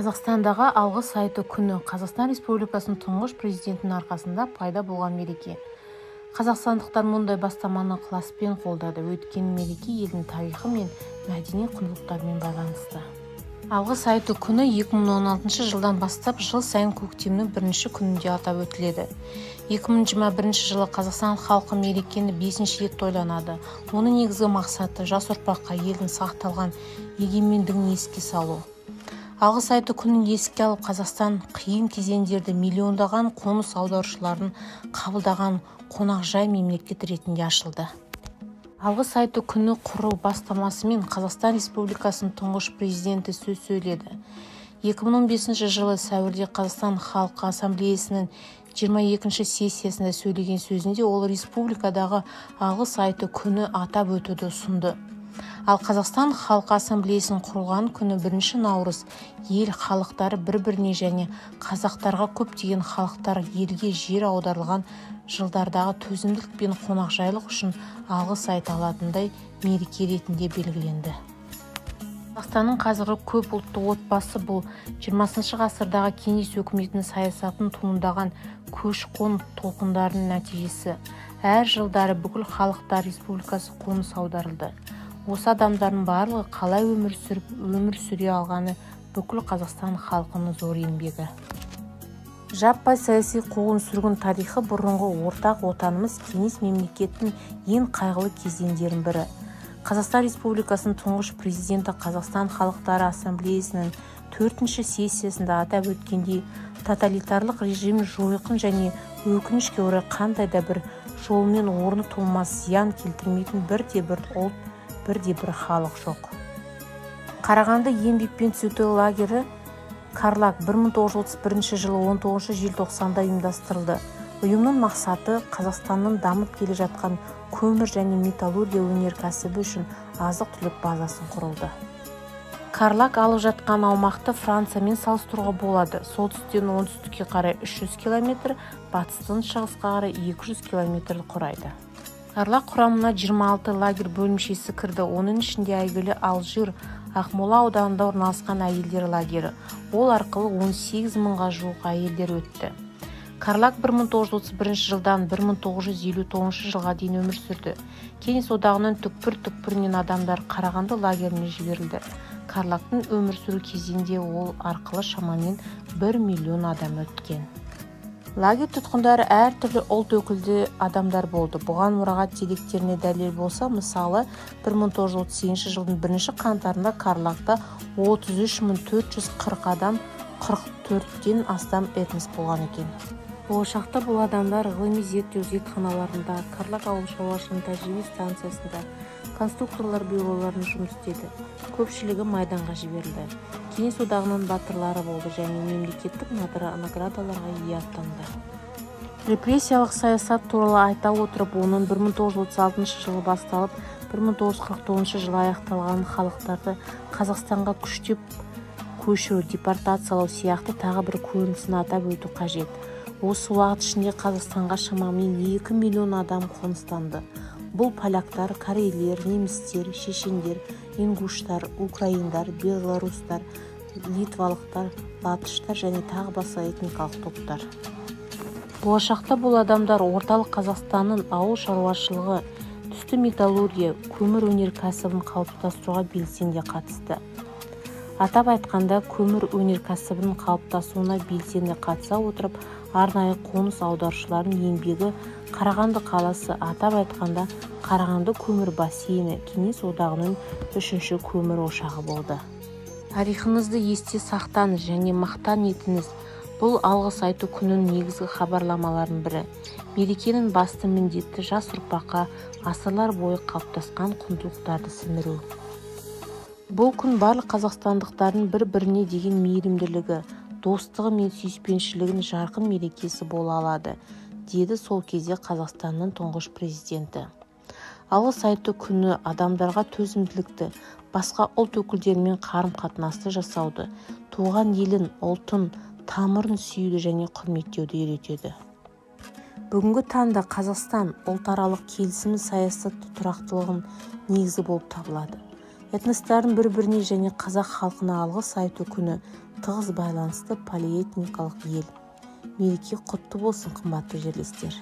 Қазақстандағы алғыс айту күні Қазақстан Республикасының тұңғыш президентінің арқасында пайда болған мереке. Қазақстандықтар мұндай бастаманы ықыласпен қолдады. Өткен мереке елдің тарихы мен мәдени құндылықтарымен байланысты. Алғыс айту күні 2016 жылдан бастап жыл сайын көктемнің бірінші күнінде атап өтіледі. 2021 жылы Қазақстан халқы мерекені 5-ші рет тойланады. Оның негізгі мақсаты жас ұрпаққа елдің сақталған егемендігін еске салу. Алғыс айту күнін еске алып, Қазақстан қиын кезеңдерде миллиондаған қоныс аударушыларын қабылдаған қонақжай мемлекет ретінде ашылды. Алғыс айту күні құру бастамасымен Қазақстан Республикасының тұңғыш президенті сөз сөйледі. 2015 жылы сәуірде Қазақстан халқы ассамблеясының 22-ші сессиясында сөйлеген сөзінде ол республикадағы алғыс айту күні атап өтуді ұсынды. Ал Қазақстан халқы ассамблеясының құрылған күні 1 наурыз ел халықтары бір-біріне және қазақтарға көптеген халықтар елге жер аударылған жылдардағы төзімділік пен қонақжайлық үшін алғыс айта алатындай мереке ретінде белгіленді. Қазақстанның қазіргі көп ұлтты отбасы бұл 20 ғасырдағы кеңес өкіметінің саясатын туындаған көші-қон толқындарының нәтижесі. Әр жылдары бүкіл халықтар республикасы қоныс аударылды. Осы адамдардың барлығы қалай өмір сүре алғаны бүкіл Қазақстан халқының зор еңбегі. Жаппай саяси қуғын-сүргін тарихы бұрынғы ортақ отанымыз кеңес мемлекеттің ең қайғылы кезеңдерінің бірі. Қазақстан Республикасының тұңғыш президенті Қазақстан халықтары ассамблеясының 4-ші сессиясында атап өткендей, тоталитарлық режим жойқын және өкінішке орай қандай да бір жолмен орны толмас зиян келтірмейтін бірде-бір ұлт, бірде-бір халық жоқ. Қарағанды еңбек пен түзету лагері Карлаг 1931 жылы 19 желтоқсанда ұйымдастырылды. Ұйымның мақсаты Қазақстанның дамып келе жатқан көмір және металлургия өнеркәсібі үшін азық-түлік базасын құрылды. Карлаг алып жатқан аумақты Франциямен салыстыруға болады. Солтүстіктен оңтүстікке қарай 300 км, батыстан шығысқа қарай 200 км құрайды. Карлаг құрамына 26 лагерь бөлімшесі кірді. Оның ішінде әйгілі Алжир, Ақмола ауданында орналасқан әйелдер лагері. Ол арқылы 18 мыңға жуық әйелдер өтті. Карлаг 1931 жылдан 1959 жылға дейін өмір сүрді. Кеңес одағының түкпір-түкпірінен адамдар Қарағанды лагеріне жіберілді. Карлагтың өмір сүру кезеңінде ол арқылы шамамен 1 миллион адам өткен. Лагерь тұтқындары әртүрлі ұлт өкілді адамдар болды. Бұған мұрағат деректеріне дәлел болса, мысалы 1938 жылдың 1 қаңтарында Карлагта 33.440 адам, 44-ден астам этнос болған екен. Болашақта бұл адамдар ғылыми зерттеу зертханаларында, Карлаг ауыл шаруашылығы тәжірибе станциясында, конструкторлар бюроларында жұмыс істеді. Көпшілігі майданға жіберілді. Кеңес одағының батырлары болды және мемлекеттік наградаларға ие атанды. Репрессиялық саясат туралы айта отырып, оның 1936 жылы басталып, 1949 жылы аяқталған халықтарды Қазақстанға күштеп көшіру, депортациялау сияқты тағы бір көрінісін атап өту қажет. Осы уақыт ішінде Қазақстанға шамамен 2 миллион адам қоныстанды. Бұл поляктар, корейлер, немістер, шешендер, ингуштар, украиндар, белорустар, литвалықтар, латыштар және тағы басқа этникалық топтар. Болашақта бұл адамдар орталық Қазақстанның ауыл шаруашылығы, түсті металлургия, көмір өнеркәсібін қалыптастыруға белсенді қатысты. Атап айтқанда, көмір өнеркәсібінің қалыптасуына белсенді қатыса отырып, арнайы қоныс аударушылардың еңбегі Қарағанды қаласы, атап айтқанда Қарағанды көмір бассейні Кеңес одағының 3-ші көмір ошағы болды. Тарихыңызды есте сақтаңыз және мақтан етіңіз. Бұл алғыс айту күнінің негізгі хабарламаларының бірі. Мерекенің басты міндеті жас ұрпаққа ғасырлар бойы қалыптасқан құндылықтарды сіңіру. Бұл күн барлық қазақстандықтардың бір-біріне деген мейірімділігі, достығы мен сүйіспеншілігінің жарқын мерекесі бола алады, деді сол кезде Қазақстанның тұңғыш президенті. Алғыс айту күні адамдарға төзімділікті, басқа ұлт өкілдерімен қарым-қатынасты жасауды, туған елін, ұлтын, тамырын сүюді және құрметтеуді үйретеді. Бүгінгі таңда Қазақстан ұлтаралық келісім саясаты тұрақтылығының негізі болып табылады. Этностардың бір-біріне және қазақ халқына алғыс айту күні тығыз байланысты полиэтникалық ел. Мереке құтты болсын, қымбатты жерлестер.